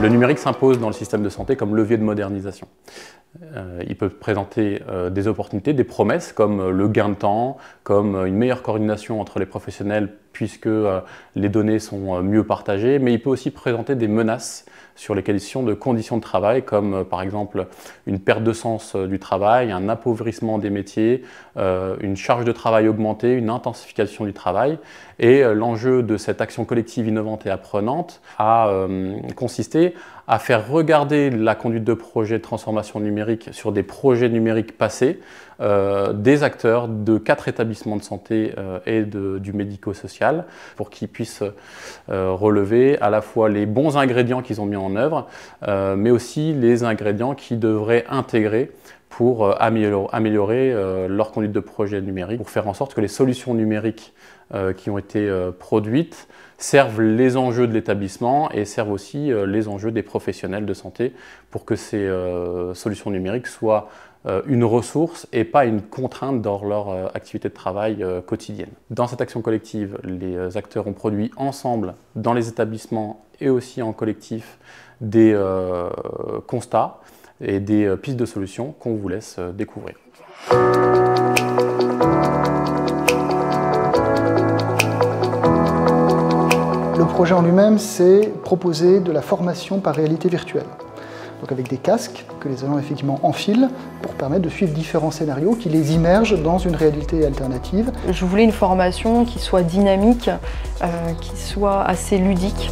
Le numérique s'impose dans le système de santé comme levier de modernisation. Il peut présenter des opportunités, des promesses comme le gain de temps, comme une meilleure coordination entre les professionnels puisque les données sont mieux partagées, mais il peut aussi présenter des menaces sur les questions de conditions de travail comme par exemple une perte de sens du travail, un appauvrissement des métiers, une charge de travail augmentée, une intensification du travail. Et l'enjeu de cette action collective innovante et apprenante a consisté à faire regarder la conduite de projet de transformation numérique sur des projets numériques passés des acteurs de 4 établissements de santé et du médico-social pour qu'ils puissent relever à la fois les bons ingrédients qu'ils ont mis en œuvre, mais aussi les ingrédients qu'ils devraient intégrer pour améliorer leur conduite de projet numérique, pour faire en sorte que les solutions numériques qui ont été produites servent les enjeux de l'établissement et servent aussi les enjeux des professionnels de santé pour que ces solutions numériques soient une ressource et pas une contrainte dans leur activité de travail quotidienne. Dans cette action collective, les acteurs ont produit ensemble, dans les établissements et aussi en collectif, des constats et des pistes de solutions qu'on vous laisse découvrir. Le projet en lui-même, c'est proposer de la formation par réalité virtuelle. Donc avec des casques que les agents effectivement enfilent pour permettre de suivre différents scénarios qui les immergent dans une réalité alternative. Je voulais une formation qui soit dynamique, qui soit assez ludique.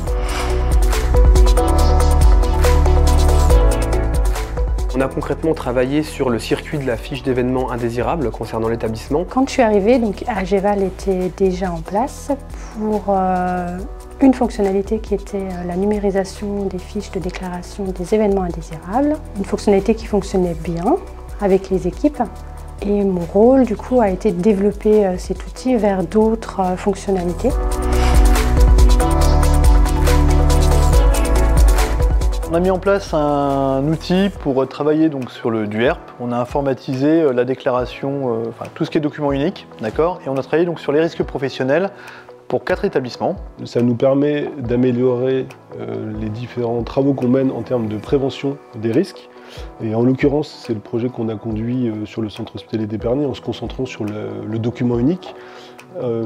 On a concrètement travaillé sur le circuit de la fiche d'événements indésirables concernant l'établissement. Quand je suis arrivée, donc AGEVAL était déjà en place pour une fonctionnalité qui était la numérisation des fiches de déclaration des événements indésirables. Une fonctionnalité qui fonctionnait bien avec les équipes. Et mon rôle, du coup, a été de développer cet outil vers d'autres fonctionnalités. On a mis en place un outil pour travailler donc sur du HERP. On a informatisé la déclaration, tout ce qui est document unique, d'accord. Et on a travaillé donc sur les risques professionnels pour 4 établissements. Ça nous permet d'améliorer les différents travaux qu'on mène en termes de prévention des risques. Et en l'occurrence, c'est le projet qu'on a conduit sur le centre hospitalier d'Épernay en se concentrant sur le document unique.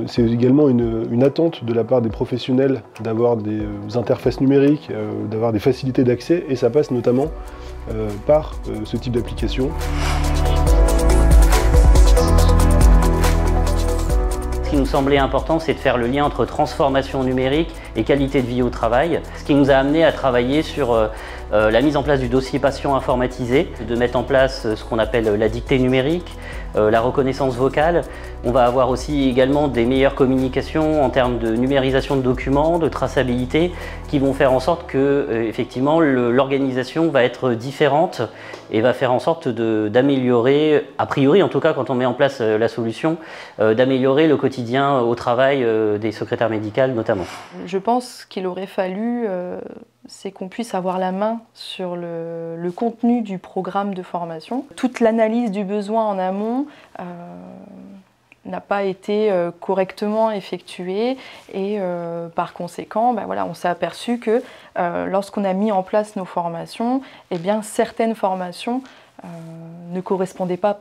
C'est également une attente de la part des professionnels d'avoir des interfaces numériques, d'avoir des facilités d'accès, et ça passe notamment par ce type d'application. Ce qui nous semblait important, c'est de faire le lien entre transformation numérique et qualité de vie au travail, ce qui nous a amené à travailler sur la mise en place du dossier patient informatisé, de mettre en place ce qu'on appelle la dictée numérique, la reconnaissance vocale. On va avoir aussi également des meilleures communications en termes de numérisation de documents, de traçabilité, qui vont faire en sorte que effectivement l'organisation va être différente et va faire en sorte d'améliorer, a priori en tout cas quand on met en place la solution, d'améliorer le quotidien au travail des secrétaires médicales notamment. Je pense qu'il aurait fallu c'est qu'on puisse avoir la main sur le contenu du programme de formation. Toute l'analyse du besoin en amont n'a pas été correctement effectuée et par conséquent, voilà, on s'est aperçu que lorsqu'on a mis en place nos formations, eh bien, certaines formations ne correspondaient pas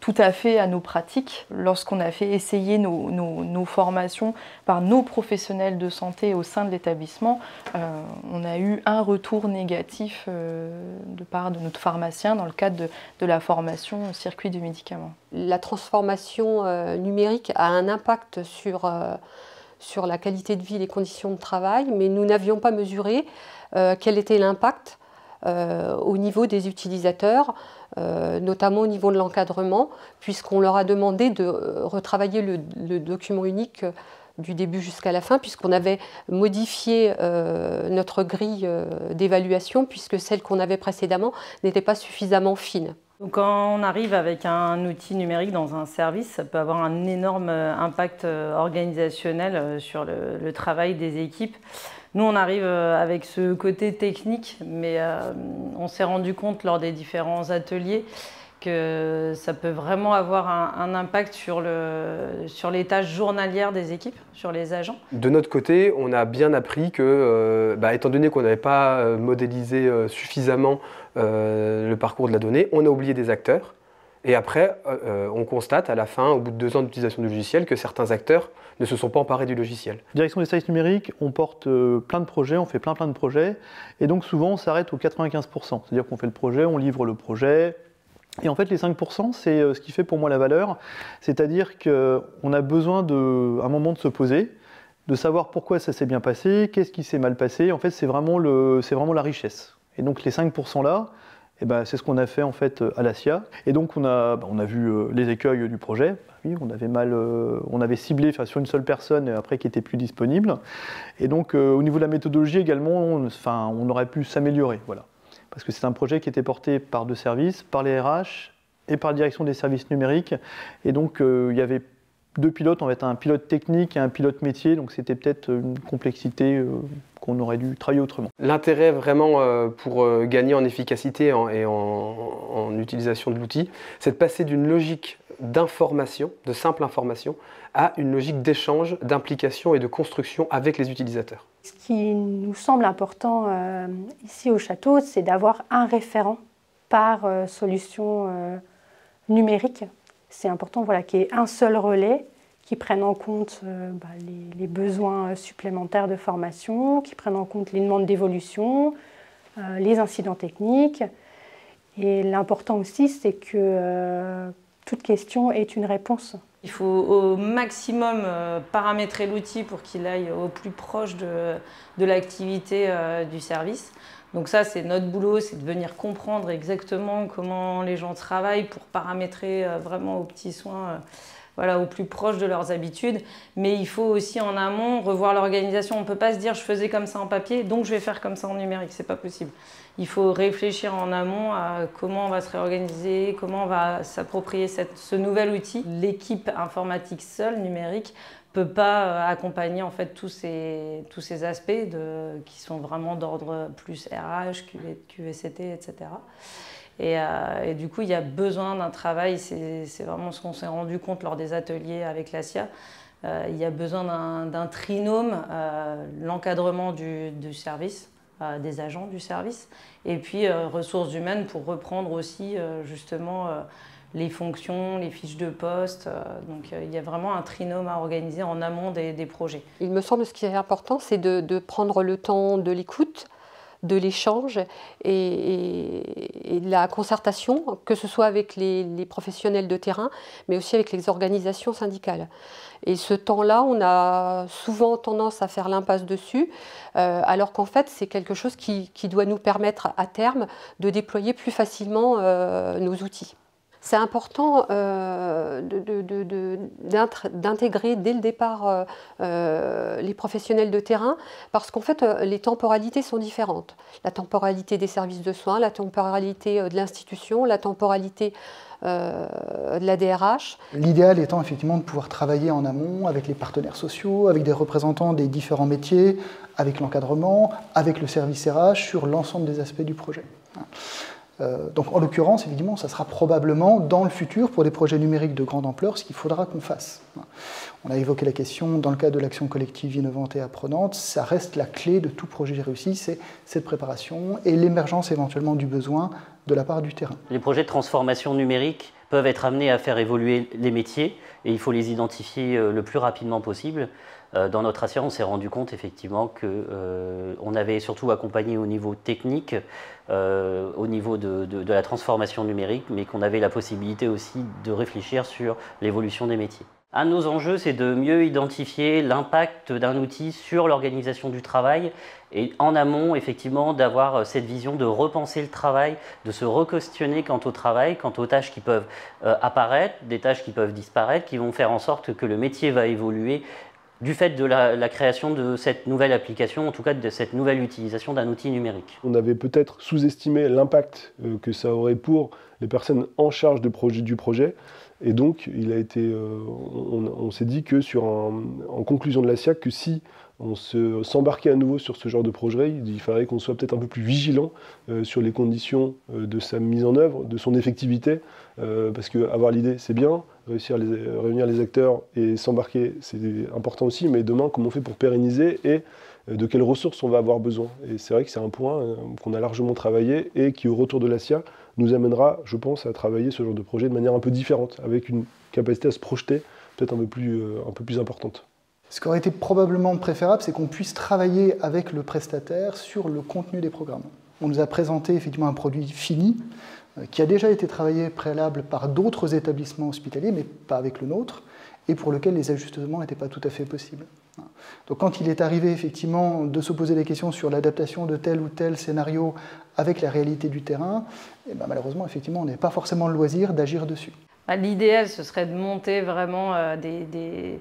tout à fait à nos pratiques. Lorsqu'on a fait essayer nos formations par nos professionnels de santé au sein de l'établissement, on a eu un retour négatif de part de notre pharmacien dans le cadre de la formation au circuit du médicament. La transformation numérique a un impact sur la qualité de vie et les conditions de travail, mais nous n'avions pas mesuré quel était l'impact au niveau des utilisateurs, notamment au niveau de l'encadrement, puisqu'on leur a demandé de retravailler le document unique du début jusqu'à la fin, puisqu'on avait modifié notre grille d'évaluation, puisque celle qu'on avait précédemment n'était pas suffisamment fine. Donc quand on arrive avec un outil numérique dans un service, ça peut avoir un énorme impact organisationnel sur le travail des équipes. Nous, on arrive avec ce côté technique, mais on s'est rendu compte lors des différents ateliers que ça peut vraiment avoir un impact sur les tâches journalières des équipes, sur les agents. De notre côté, on a bien appris que, étant donné qu'on n'avait pas modélisé suffisamment le parcours de la donnée, on a oublié des acteurs. Et après, on constate à la fin, au bout de 2 ans d'utilisation du logiciel, que certains acteurs ne se sont pas emparés du logiciel. Direction des services numériques, on porte plein de projets, on fait plein de projets, et donc souvent on s'arrête aux 95%. C'est-à-dire qu'on fait le projet, on livre le projet, et en fait les 5%, c'est ce qui fait pour moi la valeur, c'est-à-dire qu'on a besoin un moment de se poser, de savoir pourquoi ça s'est bien passé, qu'est-ce qui s'est mal passé, en fait c'est vraiment la richesse. Et donc les 5% là, c'est ce qu'on a fait en fait à la SIA. Et donc on a vu les écueils du projet. Oui, on avait ciblé sur une seule personne après qui était plus disponible. Et donc au niveau de la méthodologie également, on aurait pu s'améliorer. Voilà. Parce que c'est un projet qui était porté par 2 services, par les RH et par la direction des services numériques. Et donc il y avait 2 pilotes, en fait un pilote technique et un pilote métier. Donc c'était peut-être une complexité qu'on aurait dû travailler autrement. L'intérêt vraiment pour gagner en efficacité et en utilisation de l'outil, c'est de passer d'une logique d'information, de simple information, à une logique d'échange, d'implication et de construction avec les utilisateurs. Ce qui nous semble important ici au château, c'est d'avoir un référent par solution numérique. C'est important qu'il y ait un seul relais qui prenne en compte les besoins supplémentaires de formation, qui prenne en compte les demandes d'évolution, les incidents techniques. Et l'important aussi, c'est que toute question ait une réponse. Il faut au maximum paramétrer l'outil pour qu'il aille au plus proche de l'activité du service. Donc ça, c'est notre boulot, c'est de venir comprendre exactement comment les gens travaillent pour paramétrer vraiment aux petits soins, au plus proche de leurs habitudes. Mais il faut aussi en amont revoir l'organisation. On ne peut pas se dire je faisais comme ça en papier, donc je vais faire comme ça en numérique. C'est pas possible. Il faut réfléchir en amont à comment on va se réorganiser, comment on va s'approprier ce nouvel outil. L'équipe informatique seule, numérique, peut pas accompagner en fait tous ces aspects qui sont vraiment d'ordre plus RH, QVCT, etc. Et du coup, il y a besoin d'un travail, c'est vraiment ce qu'on s'est rendu compte lors des ateliers avec la SIA. Il y a besoin d'un trinôme, l'encadrement du service, des agents du service, et puis ressources humaines pour reprendre aussi justement les fonctions, les fiches de poste. Donc il y a vraiment un trinôme à organiser en amont des projets. Il me semble que ce qui est important, c'est de prendre le temps de l'écoute, de l'échange et de la concertation, que ce soit avec les professionnels de terrain, mais aussi avec les organisations syndicales. Et ce temps-là, on a souvent tendance à faire l'impasse dessus, alors qu'en fait, c'est quelque chose qui doit nous permettre à terme de déployer plus facilement nos outils. C'est important d'intégrer dès le départ les professionnels de terrain parce qu'en fait, les temporalités sont différentes. La temporalité des services de soins, la temporalité de l'institution, la temporalité de la DRH. L'idéal étant effectivement de pouvoir travailler en amont avec les partenaires sociaux, avec des représentants des différents métiers, avec l'encadrement, avec le service RH sur l'ensemble des aspects du projet. Donc en l'occurrence, évidemment, ça sera probablement dans le futur, pour des projets numériques de grande ampleur, ce qu'il faudra qu'on fasse. On a évoqué la question dans le cadre de l'action collective innovante et apprenante, ça reste la clé de tout projet réussi, c'est cette préparation et l'émergence éventuellement du besoin de la part du terrain. Les projets de transformation numérique peuvent être amenés à faire évoluer les métiers et il faut les identifier le plus rapidement possible. Dans notre ASIA, on s'est rendu compte effectivement qu'on avait surtout accompagné au niveau technique, au niveau de la transformation numérique, mais qu'on avait la possibilité aussi de réfléchir sur l'évolution des métiers. Un de nos enjeux, c'est de mieux identifier l'impact d'un outil sur l'organisation du travail et en amont, effectivement, d'avoir cette vision de repenser le travail, de se re-questionner quant au travail, quant aux tâches qui peuvent apparaître, des tâches qui peuvent disparaître, qui vont faire en sorte que le métier va évoluer du fait de la création de cette nouvelle application, en tout cas de cette nouvelle utilisation d'un outil numérique. On avait peut-être sous-estimé l'impact que ça aurait pour les personnes en charge du projet, Et donc, on s'est dit que en conclusion de la SIAC, que si on s'embarquait à nouveau sur ce genre de projet, il fallait qu'on soit peut-être un peu plus vigilant sur les conditions de sa mise en œuvre, de son effectivité, parce qu'avoir l'idée, c'est bien, réunir les acteurs et s'embarquer, c'est important aussi, mais demain, comment on fait pour pérenniser et de quelles ressources on va avoir besoin. Et c'est vrai que c'est un point qu'on a largement travaillé et qui, au retour de la SIA, nous amènera, je pense, à travailler ce genre de projet de manière un peu différente, avec une capacité à se projeter peut-être un peu plus importante. Ce qui aurait été probablement préférable, c'est qu'on puisse travailler avec le prestataire sur le contenu des programmes. On nous a présenté effectivement un produit fini, qui a déjà été travaillé préalable par d'autres établissements hospitaliers, mais pas avec le nôtre, et pour lequel les ajustements n'étaient pas tout à fait possibles. Donc quand il est arrivé effectivement de se poser des questions sur l'adaptation de tel ou tel scénario avec la réalité du terrain, et ben malheureusement effectivement on n'est pas forcément le loisir d'agir dessus. L'idéal ce serait de monter vraiment des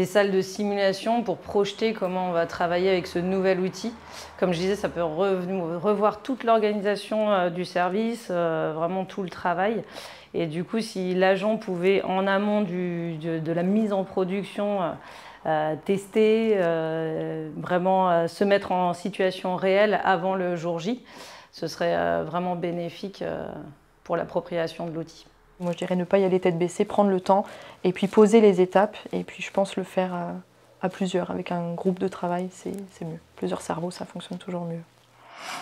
salles de simulation pour projeter comment on va travailler avec ce nouvel outil. Comme je disais, ça peut revoir toute l'organisation du service, vraiment tout le travail. Et du coup, si l'agent pouvait, en amont de la mise en production, tester, vraiment se mettre en situation réelle avant le jour J, ce serait vraiment bénéfique pour l'appropriation de l'outil. Moi, je dirais ne pas y aller tête baissée, prendre le temps et puis poser les étapes. Et puis, je pense le faire à plusieurs, avec un groupe de travail, c'est mieux. Plusieurs cerveaux, ça fonctionne toujours mieux.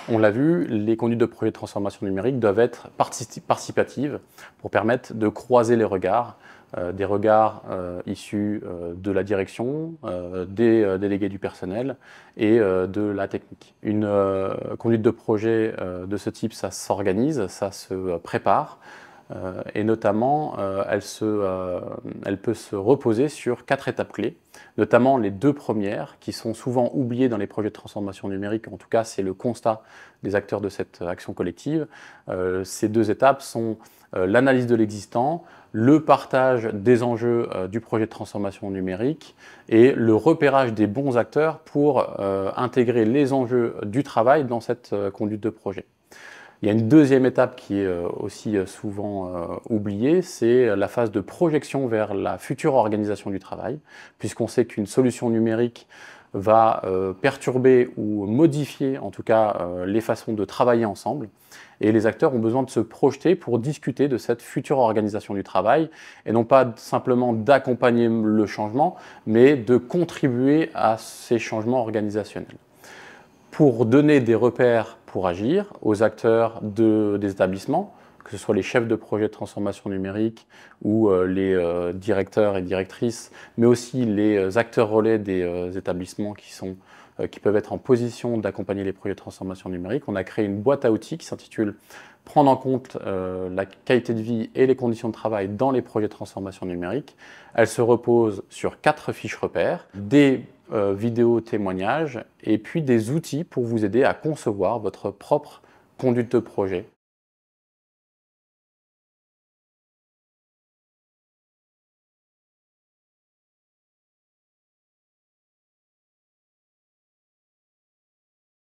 On l'a vu, les conduites de projet de transformation numérique doivent être participatives pour permettre de croiser les regards, des regards issus de la direction, des délégués du personnel et de la technique. Une conduite de projet de ce type, ça s'organise, ça se prépare. Et notamment, elle peut se reposer sur 4 étapes clés, notamment les 2 premières qui sont souvent oubliées dans les projets de transformation numérique. En tout cas, c'est le constat des acteurs de cette action collective. Ces 2 étapes sont l'analyse de l'existant, le partage des enjeux du projet de transformation numérique et le repérage des bons acteurs pour intégrer les enjeux du travail dans cette conduite de projet. Il y a une deuxième étape qui est aussi souvent oubliée, c'est la phase de projection vers la future organisation du travail, puisqu'on sait qu'une solution numérique va perturber ou modifier en tout cas les façons de travailler ensemble. Et les acteurs ont besoin de se projeter pour discuter de cette future organisation du travail, et non pas simplement d'accompagner le changement, mais de contribuer à ces changements organisationnels. Pour donner des repères pour agir aux acteurs des établissements, que ce soit les chefs de projet de transformation numérique ou les directeurs et directrices, mais aussi les acteurs relais des établissements qui peuvent être en position d'accompagner les projets de transformation numérique. On a créé une boîte à outils qui s'intitule « Prendre en compte la qualité de vie et les conditions de travail dans les projets de transformation numérique ». Elle se repose sur 4 fiches repères, des vidéos témoignages et puis des outils pour vous aider à concevoir votre propre conduite de projet